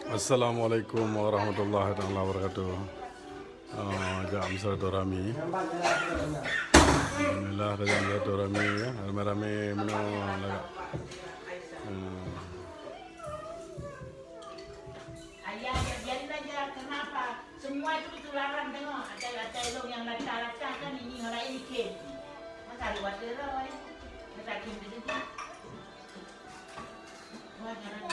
Assalamualaikum warahmatullahi wabarakatuh. Jam silaturahmi. Alhamdulillah jam silaturahmi ya. Ramai-ramai menang. Ayah biarin aja, kenapa? Semua itu ketularan tengok. Aceh-Aceh yang lacak-lacak kan ini orang ini kem. Masa ada water lah, masa kem tu juga. Wah jangan.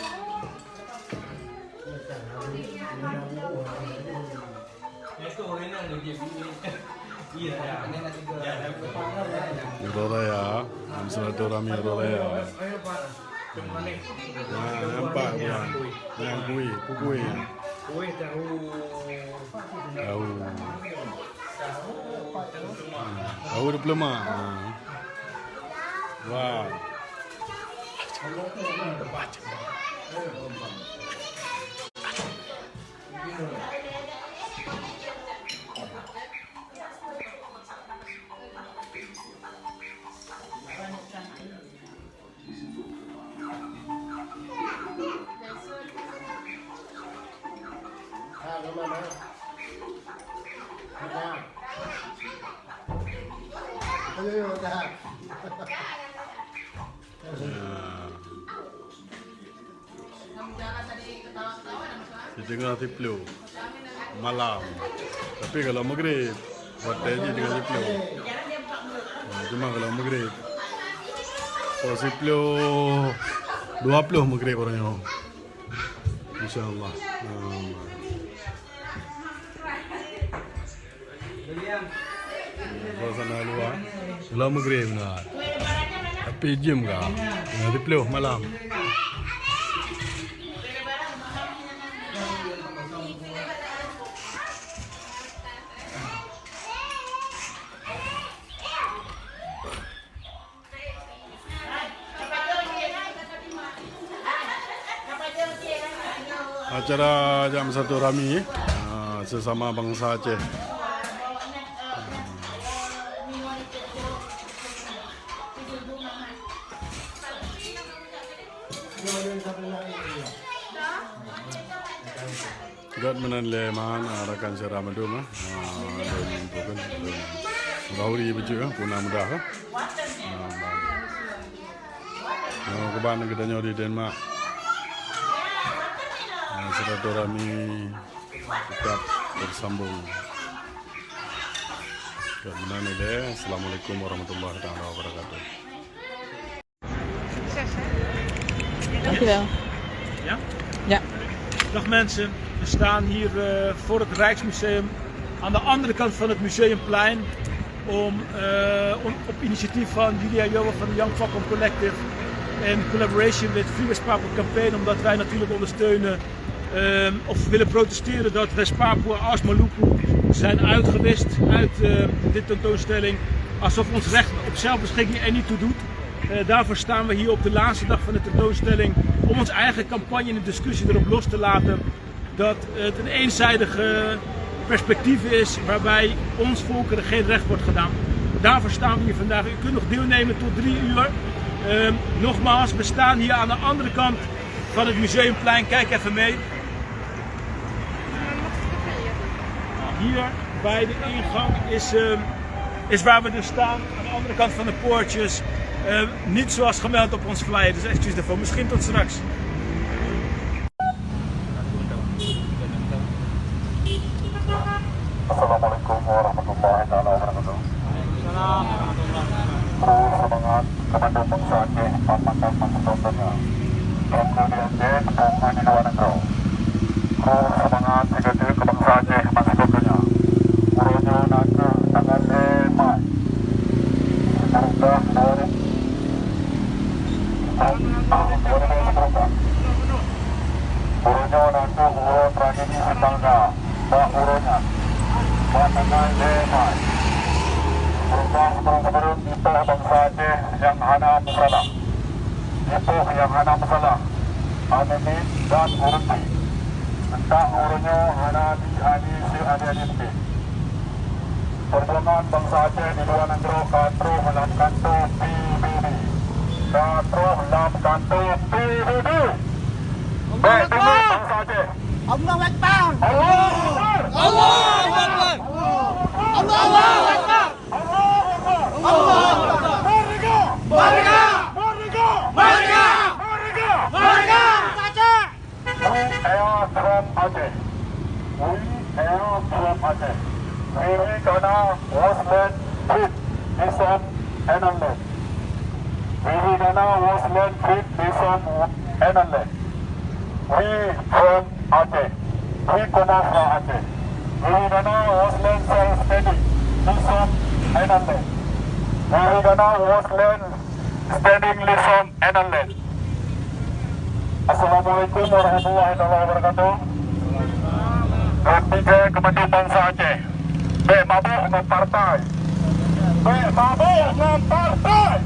Raya, silaturahmi raya. Nampak bukan? Yang kuih. Kuih tahu. Tahu diploma. Wah. Dia dengar tiplu malam. Tapi kalau maghrib, hotelnya dengan tiplu. Cuma kalau maghrib, kalau tiplu 20 maghrib orangnya. InsyaAllah. Suasana luar. Kalau maghrib benar. Tapi jam kah? Dengan tiplu malam. Acara jam silaturahmi sesama bangsa Aceh. God menanle man rakan syarah madum dan Rahuri baju punah mudah keban kita nyori Denmark. Silaturahmi tetap bersambung. Kemudian Assalamualaikum warahmatullahi wabarakatuh. Dankjewel. Ja? Ja. Dag mensen, we staan hier voor het Rijksmuseum aan de andere kant van het Museumplein om op initiatief van Julia Johan van de Young Falcon Collective en collaboration with Flourished Papua Campaign, omdat wij natuurlijk ondersteunen of willen protesteren dat West-Papua als Maluku zijn uitgewist uit dit tentoonstelling, alsof ons recht op zelfbeschikking er niet toe doet. Daarvoor staan we hier op de laatste dag van de tentoonstelling om ons eigen campagne en de discussie erop los te laten dat het een eenzijdige perspectief is waarbij ons volkeren geen recht wordt gedaan. Daarvoor staan we hier vandaag. U kunt nog deelnemen tot 3 uur. Nogmaals, we staan hier aan de andere kant van het Museumplein. Kijk even mee. Hier bij de ingang is waar we dus staan. Aan de andere kant van de poortjes. Niet zoals gemeld op ons flyer, dus excuus daarvoor. Misschien tot straks. Assalamualaikum warahmatullahi wabarakatuh. Semangat kepada bangsa Aceh, pasukan pasukannya. Kemudian kepada di luar negeri. Semangat sejahtera ke bangsa Aceh, pasukannya. Uronya naga tangan lemah. Semoga dari uronya naga uro tragedi setangga. Pak uronya. Tangan lemah. Sebelum kita bangsa Aceh yang hana masalah. Itu yang hana masalah. Anemi dan urunti. Entah urunnya hana di si Perjuangan bangsa Aceh di luar negeri katro dalam kantor PBB. Katro dalam kantor PBB. Baik, bangsa Aceh. Allahu Akbar. Allahu Akbar. Allahu Akbar. Merdeka! Merdeka! Merdeka! Merdeka! Merdeka! Merdeka! Aceh. We are from Aceh. We are from Aceh. We gonna was land fit nation and land. We gonna was land fit nation and land. We from Aceh. We gonna from Aceh. We gonna was land self-standing nation and land. We gonna was land standing nation and land. Assalamualaikum warahmatullahi wabarakatuh. Tiga Kementerian Bangsa Aceh. Mabuk dengan partai. Mabuk dengan partai.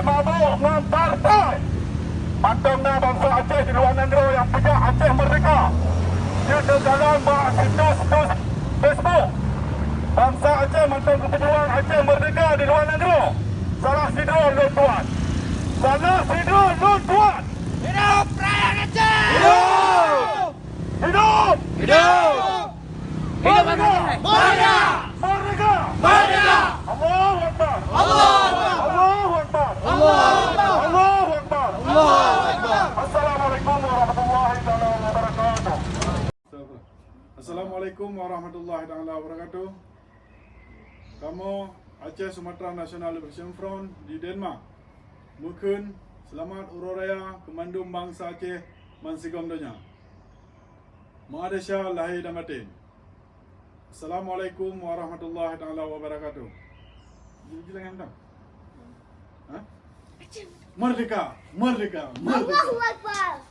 Mabuk dengan partai. Mantangnya bangsa Aceh di luar negeri yang punya Aceh merdeka. Dia dalam situs Facebook. Bangsa Aceh mantang kepejuang Aceh merdeka di luar negeri. Salah sidron lu tuan. Salah sidron lu tuan. Hidup rakyat Aceh. Hidup! Hidup! Hidup. Hidup Aceh. Merdeka. Merdeka! Merdeka. Allahu Akbar! Allahu Akbar. Allahu Akbar! Allahu Akbar. Allahu Akbar! Allahu Akbar. Assalamualaikum warahmatullahi wabarakatuh. Assalamualaikum warahmatullahi wabarakatuh. Kamu Aceh Sumatra National Liberation Front di Denmark. Mungkin selamat ururaya Kemandum Bangsa Aceh Mansigom Donya. Malaysia lahir dan batin. Assalamualaikum warahmatullahi wabarakatuh. Jadi yang dah. Ha? Merdeka, merdeka, merdeka. Allahu Akbar.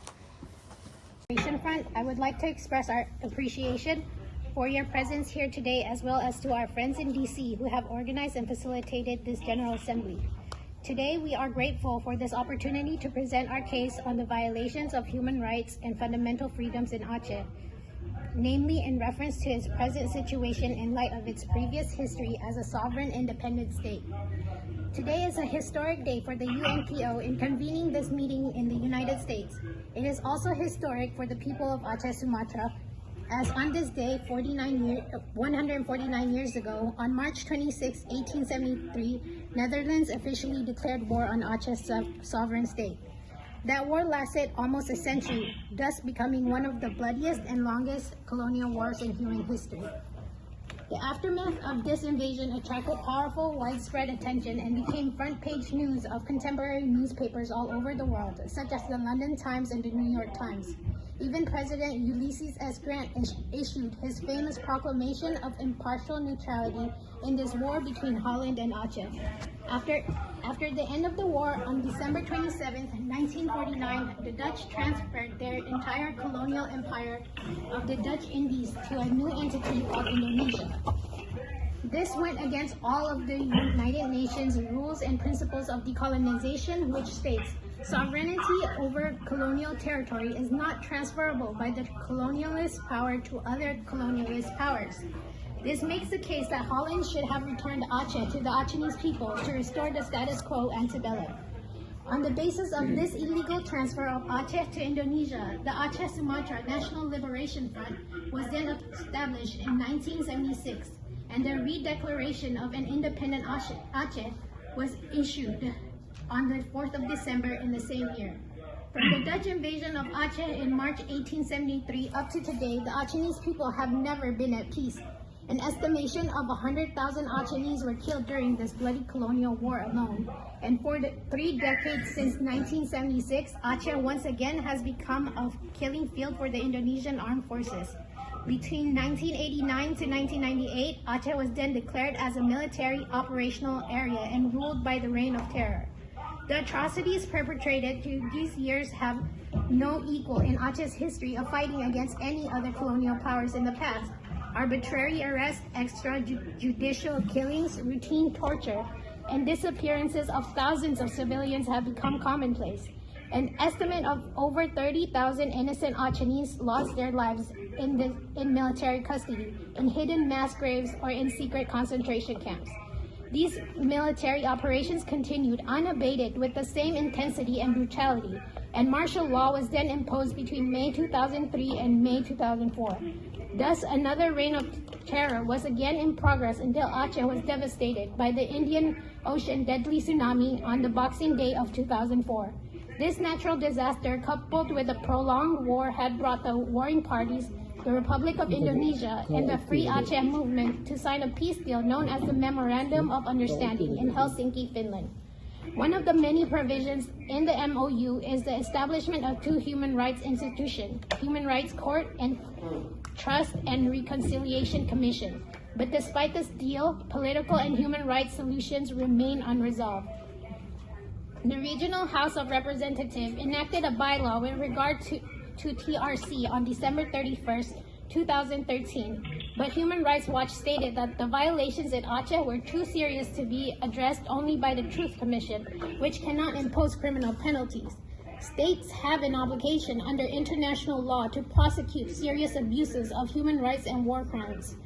Front, I would like to express our appreciation for your presence here today, as well as to our friends in DC who have organized and facilitated this General Assembly. Today, we are grateful for this opportunity to present our case on the violations of human rights and fundamental freedoms in Aceh, namely in reference to its present situation in light of its previous history as a sovereign independent state. Today is a historic day for the UNPO in convening this meeting in the United States. It is also historic for the people of Aceh, Sumatra, as on this day 149 years ago, on March 26, 1873, Netherlands officially declared war on Aceh's sovereign state. That war lasted almost a century, thus becoming one of the bloodiest and longest colonial wars in human history. The aftermath of this invasion attracted powerful, widespread attention and became front-page news of contemporary newspapers all over the world, such as the London Times and the New York Times. Even President Ulysses S. Grant issued his famous proclamation of impartial neutrality in this war between Holland and Aceh. After the end of the war, on December 27, 1949, the Dutch transferred their entire colonial empire of the Dutch Indies to a new entity called Indonesia. This went against all of the United Nations rules and principles of decolonization, which states, sovereignty over colonial territory is not transferable by the colonialist power to other colonialist powers. This makes the case that Holland should have returned Aceh to the Achenese people to restore the status quo antebellum. On the basis of this illegal transfer of Aceh to Indonesia, the Aceh-Sumatra National Liberation Front was then established in 1976, and the redeclaration of an independent Aceh was issued on the 4th of December in the same year. From the Dutch invasion of Aceh in March 1873 up to today, the Achenese people have never been at peace. An estimation of 100,000 Achenese were killed during this bloody colonial war alone. And for the 3 decades since 1976, Aceh once again has become a killing field for the Indonesian armed forces. Between 1989 to 1998, Aceh was then declared as a military operational area and ruled by the Reign of Terror. The atrocities perpetrated through these years have no equal in Aceh's history of fighting against any other colonial powers in the past. Arbitrary arrests, extrajudicial killings, routine torture, and disappearances of thousands of civilians have become commonplace. An estimate of over 30,000 innocent Achenese lost their lives in military custody, in hidden mass graves, or in secret concentration camps. These military operations continued unabated with the same intensity and brutality, and martial law was then imposed between May 2003 and May 2004. Thus, another reign of terror was again in progress until Aceh was devastated by the Indian Ocean deadly tsunami on the Boxing Day of 2004. This natural disaster, coupled with a prolonged war, had brought the warring parties, the Republic of Indonesia, and the Free Aceh movement to sign a peace deal known as the Memorandum of Understanding in Helsinki, Finland. One of the many provisions in the MOU is the establishment of two human rights institutions, Human Rights Court and Trust and Reconciliation Commission. But despite this deal, political and human rights solutions remain unresolved. The Regional House of Representatives enacted a bylaw with regard to TRC on December 31st, 2013, but Human Rights Watch stated that the violations in Aceh were too serious to be addressed only by the Truth Commission, which cannot impose criminal penalties. States have an obligation under international law to prosecute serious abuses of human rights and war crimes.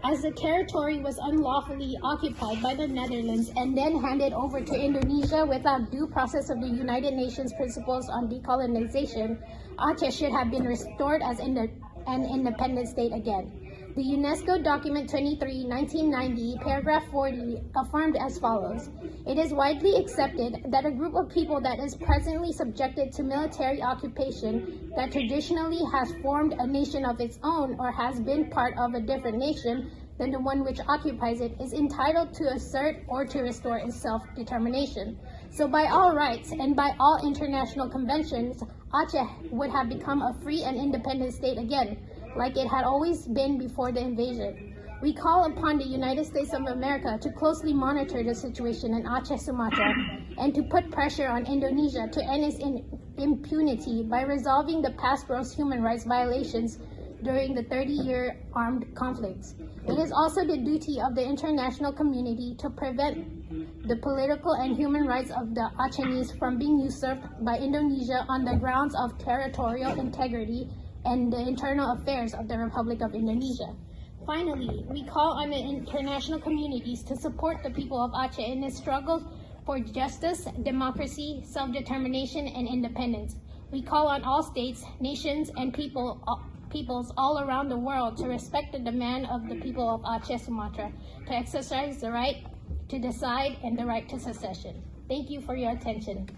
As the territory was unlawfully occupied by the Netherlands and then handed over to Indonesia without due process of the United Nations Principles on Decolonization, Aceh should have been restored as an independent state again. The UNESCO document 23, 1990, paragraph 40, affirmed as follows: "It is widely accepted that a group of people that is presently subjected to military occupation, that traditionally has formed a nation of its own or has been part of a different nation than the one which occupies it, is entitled to assert or to restore its self-determination. So by all rights and by all international conventions, Aceh would have become a free and independent state again, like it had always been before the invasion. We call upon the United States of America to closely monitor the situation in Aceh, Sumatra, and to put pressure on Indonesia to end its impunity by resolving the past gross human rights violations during the 30-year armed conflicts. It is also the duty of the international community to prevent the political and human rights of the Acehnese from being usurped by Indonesia on the grounds of territorial integrity and the internal affairs of the Republic of Indonesia. Finally, we call on the international communities to support the people of Aceh in its struggle for justice, democracy, self-determination, and independence. We call on all states, nations, and peoples all around the world to respect the demand of the people of Aceh, Sumatra, to exercise the right to decide and the right to secession. Thank you for your attention.